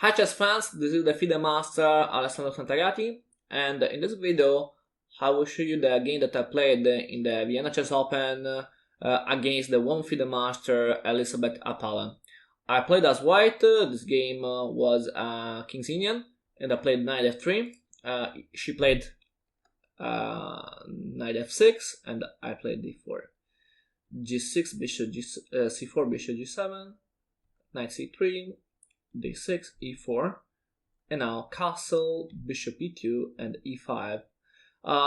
Hi chess fans, this is the FIDE master Alessandro Santagati, and in this video I will show you the game that I played in the Vienna Chess Open against the one FIDE master Elisabeth Hapala. I played as white. This game was King's Indian, and I played knight f3. She played knight f6, and I played d4. g6, bishop c4, bishop g7, knight c3, d6, e4, and now castle, bishop e2, and e5.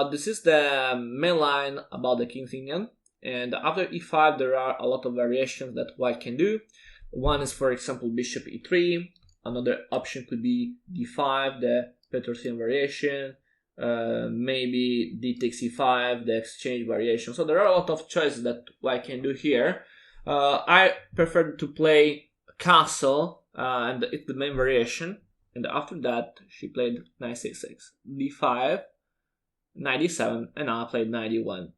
This is the main line about the King's Indian, and after e5 there are a lot of variations that white can do. One is, for example, bishop e3. Another option could be d5, the Petrosian variation, maybe d takes e5, the exchange variation. So there are a lot of choices that white can do here. I prefer to play castle, and it's the main variation. And after that, she played knight c6, d5, knight d7, and now I played knight d1.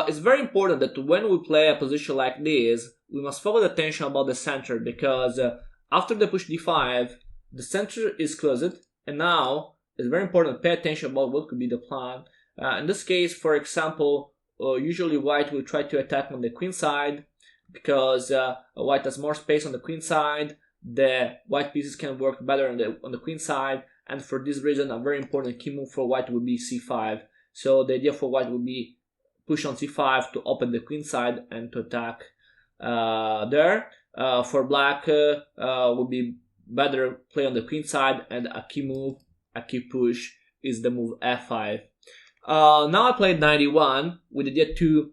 It's very important that when we play a position like this, we must focus attention about the center, because after the push d5, the center is closed, and now it's very important to pay attention about what could be the plan. In this case, for example, usually white will try to attack on the queen side, because white has more space on the queen side. The white pieces can work better on the queen side, and for this reason, a very important key move for white would be c5. So the idea for white would be push on c5 to open the queen side and to attack there. For black, would be better play on the queen side, and a key move, a key push is the move f5. Now I played knight e1 with the idea to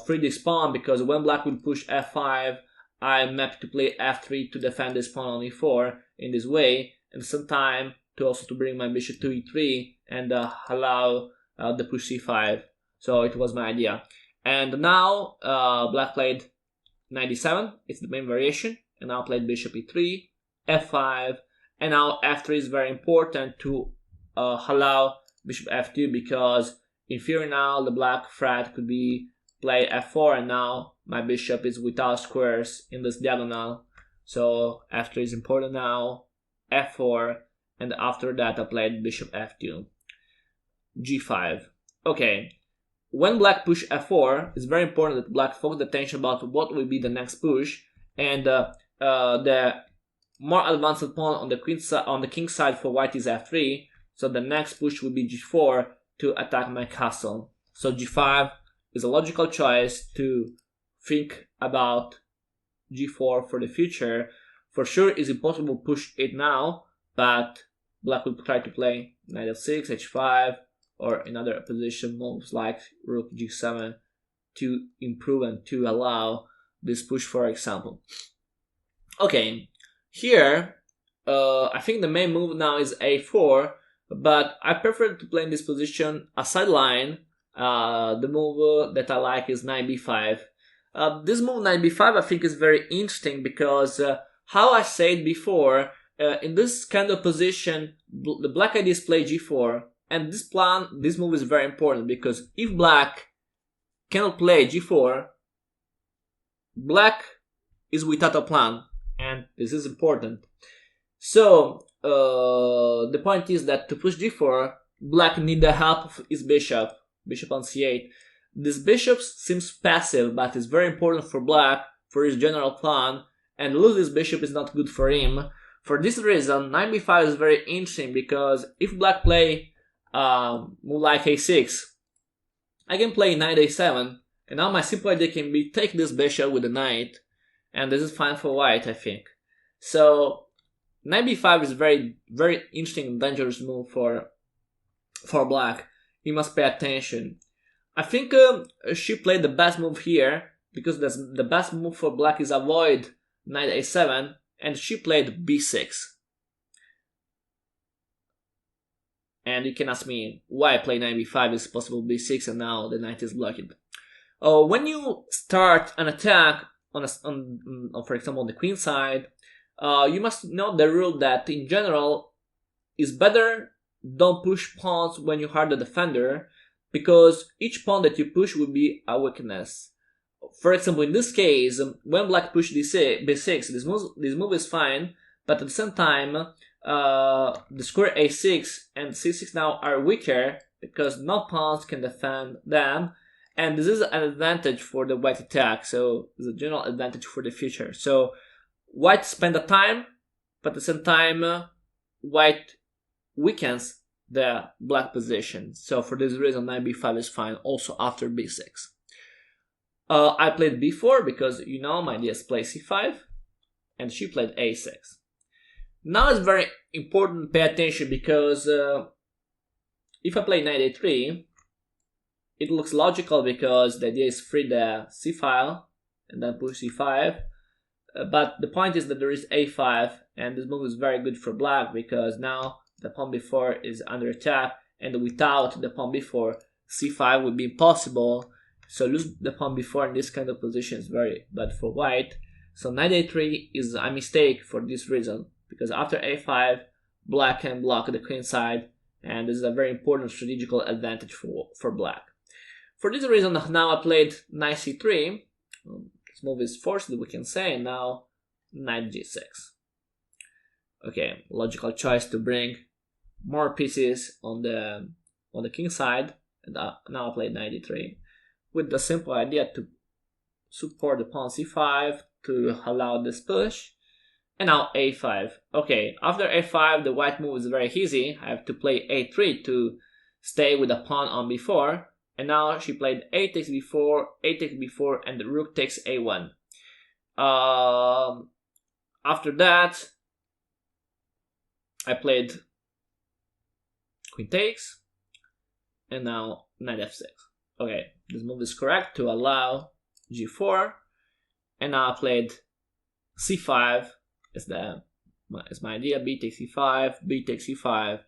free this pawn, because when black will push f5, I'm happy to play f3 to defend this pawn on e4 in this way, and sometimes to bring my bishop to e3 and allow the push c5. So it was my idea. And now black played knight d7, it's the main variation, and now played bishop e3, f5, and now f3 is very important to allow bishop f2, because in theory now the black threat could be play f4, and now my bishop is without squares in this diagonal. So f3 is important now, f4, and after that I played bishop f2, g5. Okay, when black push f4, it's very important that black focus attention about what will be the next push, and the more advanced pawn on the king side for white is f3, so the next push will be g4 to attack my castle. So g5 is a logical choice to think about g4 for the future. For sure, it's impossible to push it now, but black will try to play knight f6, h5, or another position moves like rook g7 to improve and to allow this push, for example. Okay, here I think the main move now is a4, but I prefer to play in this position a sideline. The move that I like is knight b5. This move knight b5 I think is very interesting, because how I said before, in this kind of position the black idea is play g4, and this move is very important, because if black cannot play g4, black is without a plan, and this is important. So the point is that to push g4, black need the help of his bishop on c8. This bishop seems passive, but it's very important for black for his general plan, and lose this bishop is not good for him. For this reason, knight b5 is very interesting, because if black play move like a6, I can play knight a7, and now my simple idea can be take this bishop with the knight, and this is fine for white, I think. So knight b5 is very interesting and dangerous move for black. You must pay attention. I think she played the best move here, because the best move for black is avoid knight a7, and she played b6. And you can ask me why I play knight b5 is possible b6 and now the knight is blocked. When you start an attack on for example on the queen side, you must know the rule that in general is better don't push pawns when you are the defender, because each pawn that you push will be a weakness. For example, in this case, when black pushed b6, this move is fine, but at the same time, the square a6 and c6 now are weaker because no pawns can defend them, and this is an advantage for the white attack, so it's a general advantage for the future. So white spend the time, but at the same time, white weakens the black position. So for this reason, knight b5 is fine also after b6. I played b4 because, you know, my idea is play c5, and she played a6. Now it's very important to pay attention because if I play knight a3, it looks logical because the idea is free the c file and then push c5. But the point is that there is a5, and this move is very good for black because now the pawn b4 is under attack, and without the pawn b4, c5 would be impossible. So lose the pawn b4 in this kind of position is very bad for white. So knight a3 is a mistake for this reason, because after a5, black can block the queen side, and this is a very important strategical advantage for black. For this reason, now I played knight c3. This move is forced, we can say, and now knight g6. Okay, logical choice to bring more pieces on the king side, and now I played knight d3 with the simple idea to support the pawn c5 to allow this push, and now a5. Okay, after a5, the white move is very easy. I have to play a3 to stay with the pawn on b4, and now she played a takes b4, a takes b4, and the rook takes a1. After that, I played queen takes, and now knight f6. Okay, this move is correct to allow g4, and now I played c5 is my idea. B takes c5, b takes c5,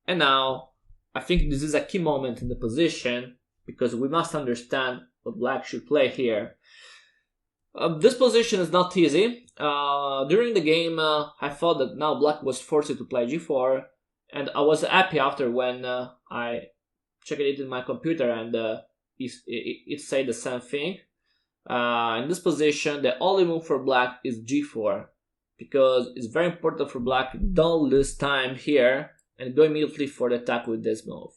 and now I think this is a key moment in the position because we must understand what black should play here. This position is not easy. During the game, I thought that now black was forced to play g4, and I was happy after when I checked it in my computer and it said the same thing. In this position, the only move for black is g4, because it's very important for black. Don't lose time here and go immediately for the attack with this move.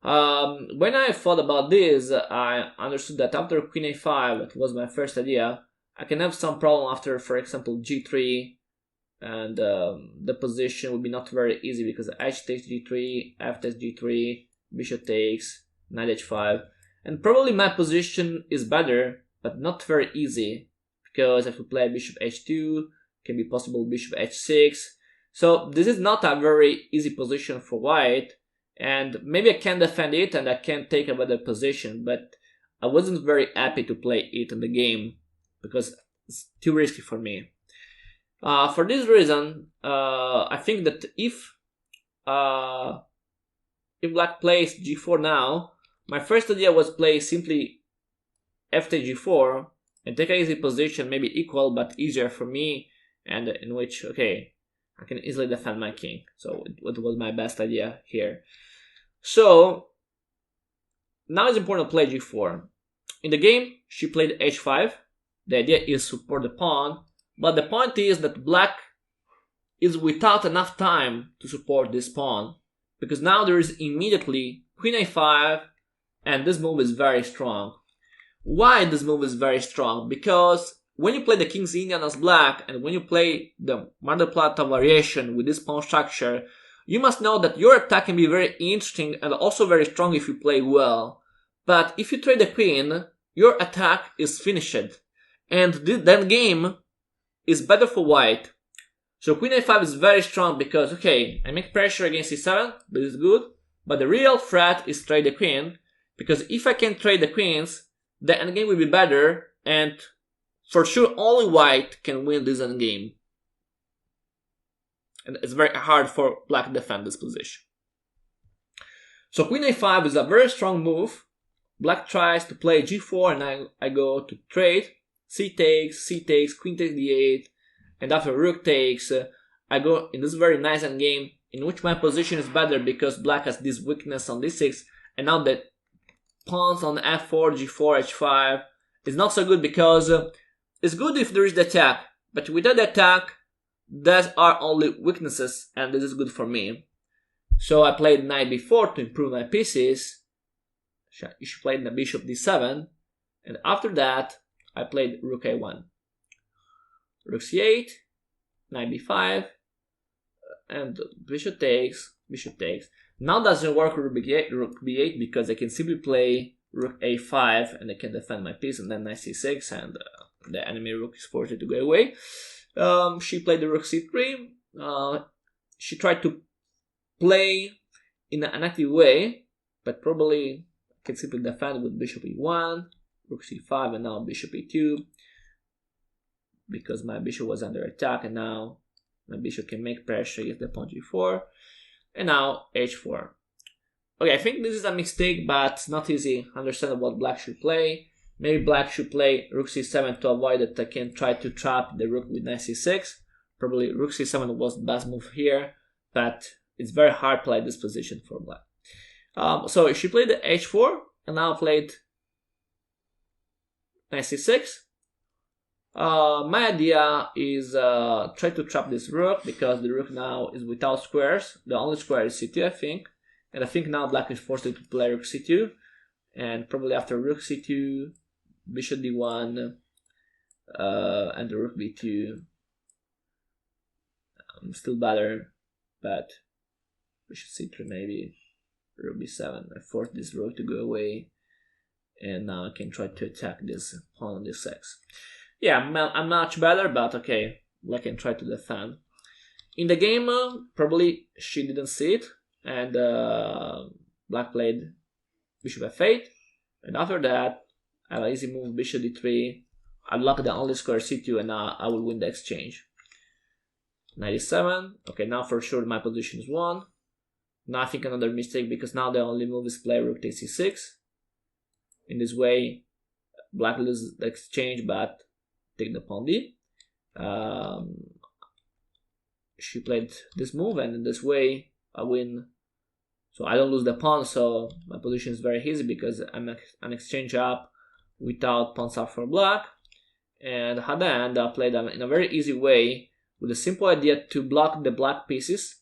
When I thought about this, I understood that after queen a5, that was my first idea, I can have some problem after, for example, g3, and the position would be not very easy because h takes g3, f takes g3, bishop takes, knight h5, and probably my position is better, but not very easy, because if we play bishop h2, can be possible bishop h6. So this is not a very easy position for white, and maybe I can defend it and I can take a better position, but I wasn't very happy to play it in the game because it's too risky for me. For this reason, I think that if black plays g4 now, my first idea was play simply f takes g4 and take an easy position, maybe equal but easier for me, and in which, okay, I can easily defend my king. So it was my best idea here. So now it's important to play g4. In the game, she played h5. The idea is support the pawn, but the point is that black is without enough time to support this pawn, because now there is immediately queen a5, and this move is very strong. Why this move is very strong? Because when you play the King's Indian as black, and when you play the Mar del Plata variation with this pawn structure, you must know that your attack can be very interesting and also very strong if you play well. But if you trade the queen, your attack is finished, and that game is better for white. So queen a5 is very strong because, okay, I make pressure against c7, but it's good, but the real threat is trade the queen, because if I can trade the queens, the endgame will be better, and for sure only white can win this endgame. And it's very hard for black to defend this position. So queen a5 is a very strong move. Black tries to play g4 and I go to trade. C takes, queen takes d8, and after rook takes, I go in this very nice endgame in which my position is better because black has this weakness on d6, and now the pawns on f4, g4, h5 is not so good because it's good if there is the attack, but without the attack, Those are only weaknesses, and this is good for me. So I played knight b4 to improve my pieces. She played the bishop d7, and after that I played rook a1, rook c8, knight b5, and bishop takes, bishop takes. Now doesn't work rook b8 because I can simply play rook a5 and I can defend my piece, and then knight c6, and the enemy rook is forced to go away. She played the rook c3. She tried to play in an active way, but probably can simply defend with bishop e1, rook c5, and now bishop e2, because my bishop was under attack, and now my bishop can make pressure against the pawn g4, and now h4. Okay, I think this is a mistake, but it's not easy to understand what black should play. Maybe black should play rook c7 to avoid that I can try to trap the rook with knight c6. Probably rook c7 was the best move here, but it's very hard to play this position for black. So she played the h4, and now played knight c6. My idea is try to trap this rook, because the rook now is without squares. The only square is c2, I think. And I think now black is forced to play rook c2. And probably after rook c2, bishop d1, and the rook b2. Still better, but bishop c3 maybe, rook b7. I force this rook to go away, and now I can try to attack this pawn on this 6. Yeah, I'm much better, but okay, I can try to defend. In the game, probably she didn't see it, and black played bishop f8, and after that, I have an easy move, bishop d3. I block the only square c2, and now I will win the exchange. Knight e7. Okay, now for sure my position is won. Now I think another mistake, because now the only move is play rook takes c6. In this way, black loses the exchange, but take the pawn d. She played this move, and in this way I win. So I don't lose the pawn, so my position is very easy, because I'm an exchange up without pawns up for black. And at the end, I played them in a very easy way, with a simple idea to block the black pieces.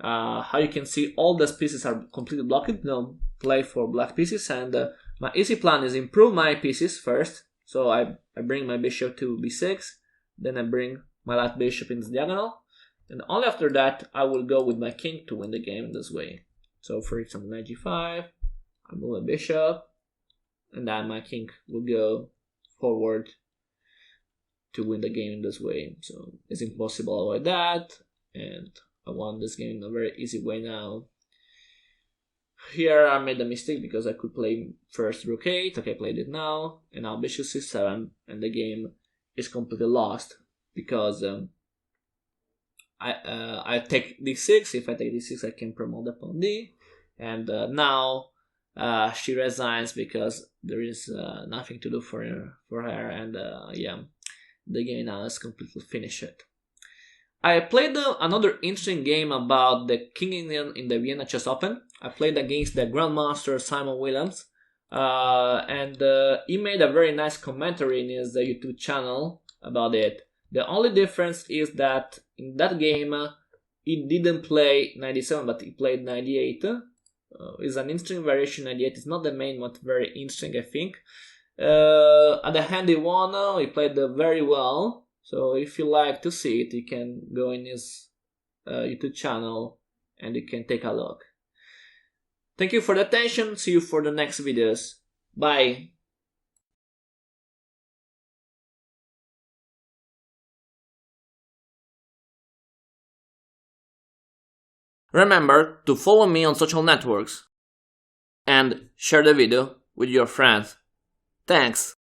How you can see, all those pieces are completely blocked. No play for black pieces, and my easy plan is improve my pieces first. So I bring my bishop to b6, then I bring my last bishop in the diagonal, and only after that I will go with my king to win the game in this way. So for example, knight g5, I move a bishop, and then my king will go forward to win the game in this way. So it's impossible to avoid that, and I won this game in a very easy way now. Here I made a mistake, because I could play first rook 8, okay, I played it now, and now bishop c7, and the game is completely lost, because I take d6. If I take d6, I can promote the pawn d, and now she resigns, because there is nothing to do for her, and yeah, the game now is completely finished. I played another interesting game about the King Indian in the Vienna Chess Open. I played against the Grandmaster Simon Williams, and he made a very nice commentary in his YouTube channel about it. The only difference is that in that game he didn't play 97, but he played 98. It's an interesting variation. 98 is not the main one, very interesting, I think. At the hand he won, he played very well. So if you like to see it, you can go in his YouTube channel and you can take a look. Thank you for the attention. See you for the next videos. Bye. Remember to follow me on social networks and share the video with your friends. Thanks.